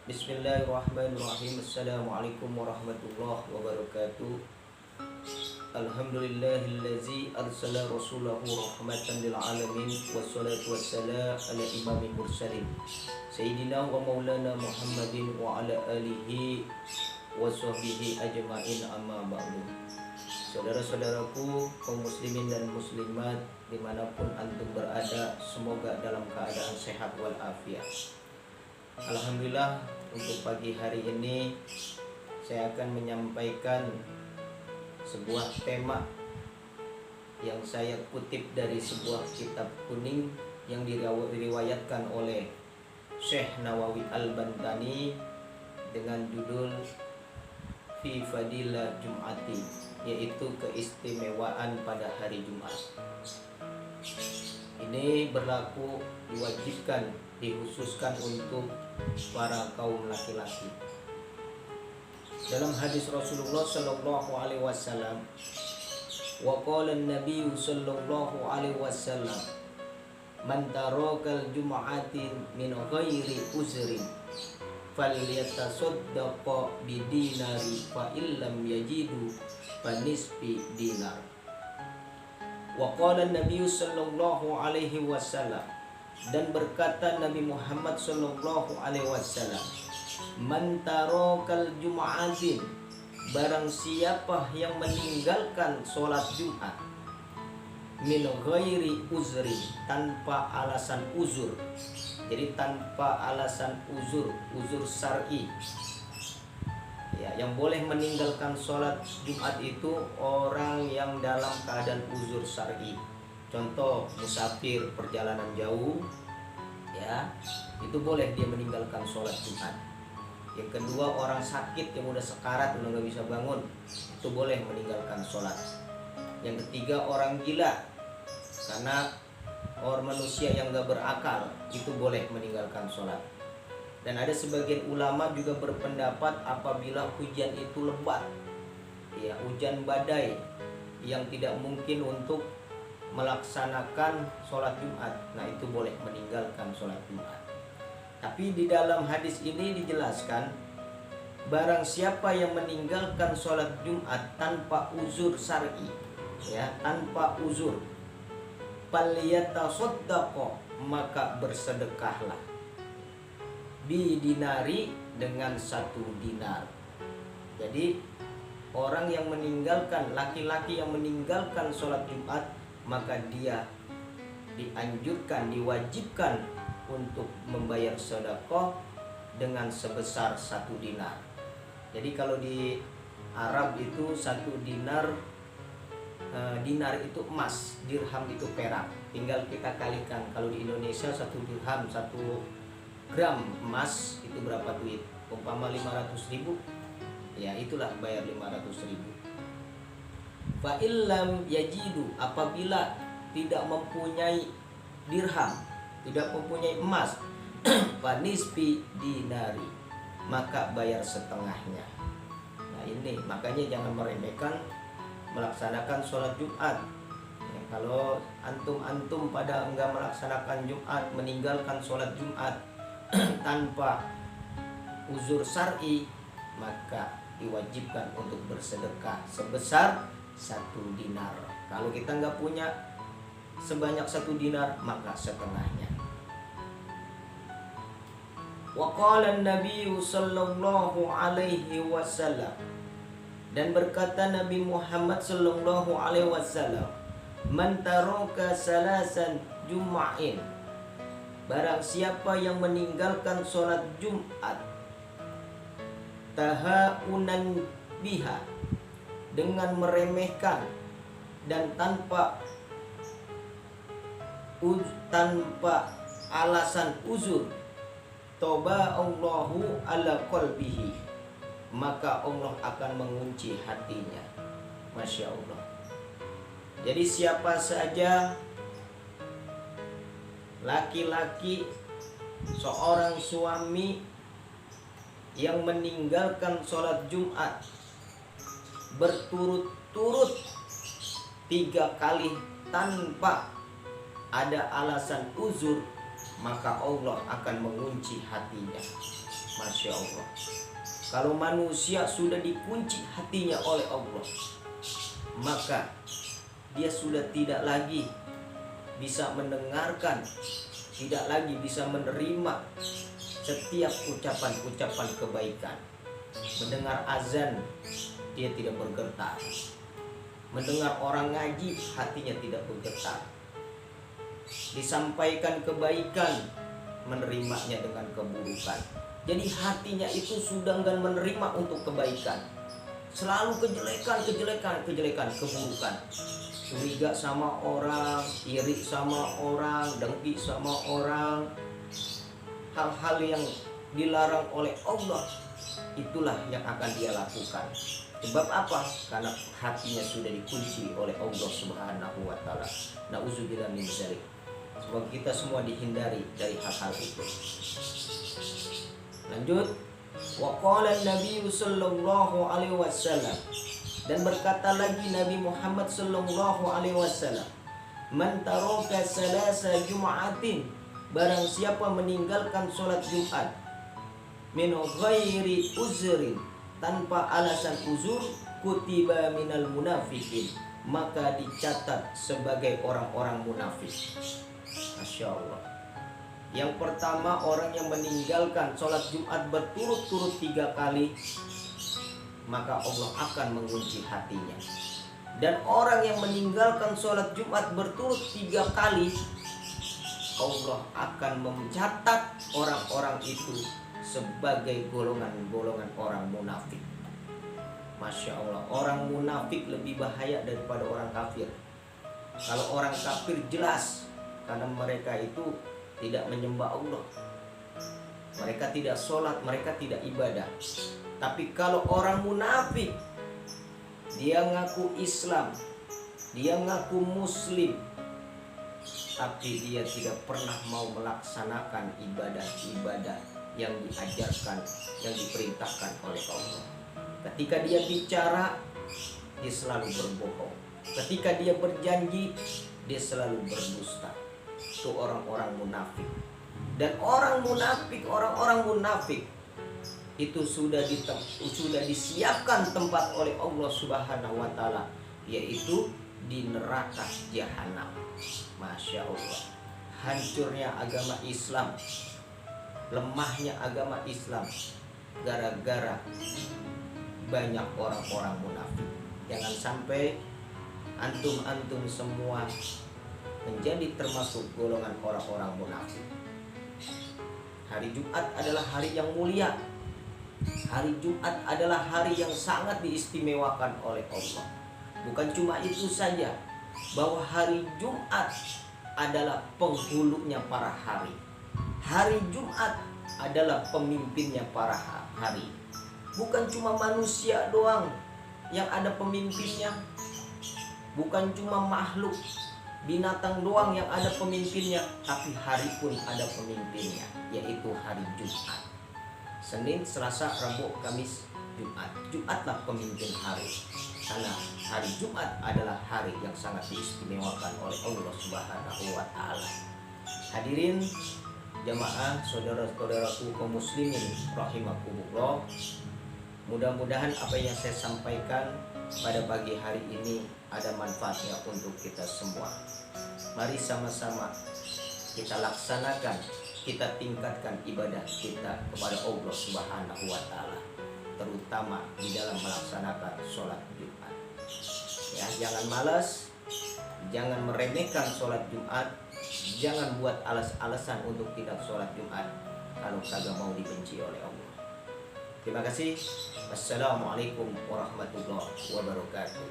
Bismillahirrahmanirrahim. Assalamualaikum warahmatullahi wabarakatuh. Alhamdulillahillazi arsala rasulahu rahmatan lil alamin wassalatu wassalamu ala imamil mursalin sayyidina wa maulana Muhammadin wa ala alihi wa sahbihi ajma'in, amma ba'du. Saudara-saudaraku kaum muslimin dan muslimat dimanapun antum berada, semoga dalam keadaan sehat walafiat. Alhamdulillah, untuk pagi hari ini saya akan menyampaikan sebuah tema yang saya kutip dari sebuah kitab kuning yang diriwayatkan oleh Syekh Nawawi Al-Bantani dengan judul Fi Fadilah Jum'ati, yaitu keistimewaan pada hari Jumat. Ini berlaku, diwajibkan, dikhususkan untuk para kaum laki-laki. Dalam hadis Rasulullah sallallahu alaihi wasallam, wa qala an-nabiy sallallahu alaihi wasallam, man tarakal jum'ati min ghairi uzrin falyatasaddaqa bidinari fa illam yajidu fa nisfi dinar. Wa qala an-nabiy sallallahu alaihi wasallam, dan berkata Nabi Muhammad sallallahu alaihi wasallam, man tarakal jum'atin, barang siapa yang meninggalkan sholat Jumat min ghairi uzri, tanpa alasan uzur. Jadi tanpa alasan uzur syar'i. Ya, yang boleh meninggalkan sholat Jumat itu orang yang dalam keadaan uzur syar'i. Contoh musafir perjalanan jauh, ya, itu boleh dia meninggalkan sholat Jumat. Yang kedua, orang sakit yang udah sekarat, udah nggak bisa bangun, itu boleh meninggalkan sholat. Yang ketiga, orang gila, karena orang manusia yang nggak berakal, itu boleh meninggalkan sholat. Dan ada sebagian ulama juga berpendapat apabila hujan itu lebat, ya, hujan badai yang tidak mungkin untuk melaksanakan sholat Jumat, nah itu boleh meninggalkan sholat Jumat. Tapi di dalam hadis ini dijelaskan, barang siapa yang meninggalkan sholat Jumat tanpa uzur syar'i, ya, tanpa uzur, falyatasaddaq, maka bersedekahlah, bidinari, dengan 1 dinar. Jadi orang yang meninggalkan, laki-laki yang meninggalkan sholat Jumat, maka dia dianjurkan, diwajibkan untuk membayar sedekah dengan sebesar 1 dinar. Jadi kalau di Arab itu 1 dinar, dinar itu emas, dirham itu perak. Tinggal kita kalikan, kalau di Indonesia 1 dirham, 1 gram emas itu berapa duit? Umpama 500.000, ya itulah bayar 500.000. Fa illam yajidu, apabila tidak mempunyai dirham, tidak mempunyai emas, fa nisfi dinari, maka bayar setengahnya. Nah ini makanya jangan meremehkan melaksanakan sholat Jumat. Ya, kalau antum pada enggak melaksanakan Jumat, meninggalkan sholat Jumat tanpa uzur syar'i, maka diwajibkan untuk bersedekah sebesar 1 dinar. Kalau kita nggak punya sebanyak 1 dinar, maka setengahnya. Wa qala an-nabiy sallallahu alaihi wasallam, dan berkata Nabi Muhammad sallallahu alaihi wasallam, man taraka salasan jum'ain, barang siapa yang meninggalkan sholat Jumat tahaunan biha, dengan meremehkan dan tanpa alasan uzur, toba Allahu ala qalbihi, maka Allah akan mengunci hatinya. Masya Allah. Jadi siapa saja laki-laki, seorang suami yang meninggalkan sholat Jumat berturut-turut 3 kali tanpa ada alasan uzur, maka Allah akan mengunci hatinya. Masya Allah. Kalau manusia sudah dikunci hatinya oleh Allah, maka dia sudah tidak lagi bisa mendengarkan, tidak lagi bisa menerima setiap ucapan-ucapan kebaikan. Mendengar azan, dia tidak bergetar. Mendengar orang ngaji, hatinya tidak bergetar. Disampaikan kebaikan, menerimanya dengan keburukan. Jadi hatinya itu sudah enggak menerima untuk kebaikan. Selalu kejelekan, keburukan. Curiga sama orang, iri sama orang, dengki sama orang. Hal-hal yang dilarang oleh Allah, itulah yang akan dia lakukan. Sebab apa? Karena hatinya sudah dikunci oleh Allah Subhanahu wa taala. Nauzubillah min dzalik. Semoga kita semua dihindari dari hal-hal itu. Lanjut. Wa qala Nabi sallallahu alaihi wasallam, dan berkata lagi Nabi Muhammad sallallahu alaihi wasallam, man taraka salasa jum'atin, barang siapa meninggalkan salat Jumat min ghairi uzrin, tanpa alasan uzur, kutiba minal munafikin, maka dicatat sebagai orang-orang munafik. Masya Allah. Yang pertama, orang yang meninggalkan sholat Jumat berturut-turut 3 kali, maka Allah akan mengunci hatinya. Dan orang yang meninggalkan sholat Jumat berturut 3 kali, Allah akan mencatat orang-orang itu sebagai golongan-golongan orang munafik. Masya Allah, orang munafik lebih bahaya daripada orang kafir. Kalau orang kafir jelas, karena mereka itu tidak menyembah Allah, mereka tidak sholat, mereka tidak ibadah. Tapi kalau orang munafik, dia ngaku Islam, dia ngaku Muslim, tapi dia tidak pernah mau melaksanakan ibadah-ibadah yang diajarkan, yang diperintahkan oleh Allah. Ketika dia bicara, dia selalu berbohong. Ketika dia berjanji, dia selalu berdusta. Itu orang-orang munafik. Dan orang-orang munafik itu sudah disiapkan tempat oleh Allah Subhanahu wa taala, yaitu di neraka jahanam. Masya Allah. Hancurnya agama Islam, lemahnya agama Islam gara-gara banyak orang-orang munafik. Jangan sampai antum semua menjadi termasuk golongan orang-orang munafik. Hari Jumat adalah hari yang mulia. Hari Jumat adalah hari yang sangat diistimewakan oleh Allah. Bukan cuma itu saja, bahwa hari Jumat adalah penghulunya para hari. Hari Jumat adalah pemimpinnya para hari. Bukan cuma manusia doang yang ada pemimpinnya. Bukan cuma makhluk binatang doang yang ada pemimpinnya, tapi hari pun ada pemimpinnya, yaitu hari Jumat. Senin, Selasa, Rabu, Kamis, Jumat. Jumatlah pemimpin hari. Karena hari Jumat adalah hari yang sangat diistimewakan oleh Allah Subhanahu wa taala. Hadirin jamaah, saudara-saudaraku kaum muslimin rahimakumullah. Mudah-mudahan apa yang saya sampaikan pada pagi hari ini ada manfaatnya untuk kita semua. Mari sama-sama kita laksanakan, kita tingkatkan ibadah kita kepada Allah Subhanahu wa taala, terutama di dalam melaksanakan sholat Jumat. Ya, jangan malas, jangan meremehkan sholat Jumat, jangan buat alas-alasan untuk tidak sholat Jumat kalau kagak mau dibenci oleh Allah. Terima kasih. Wassalamualaikum warahmatullahi wabarakatuh.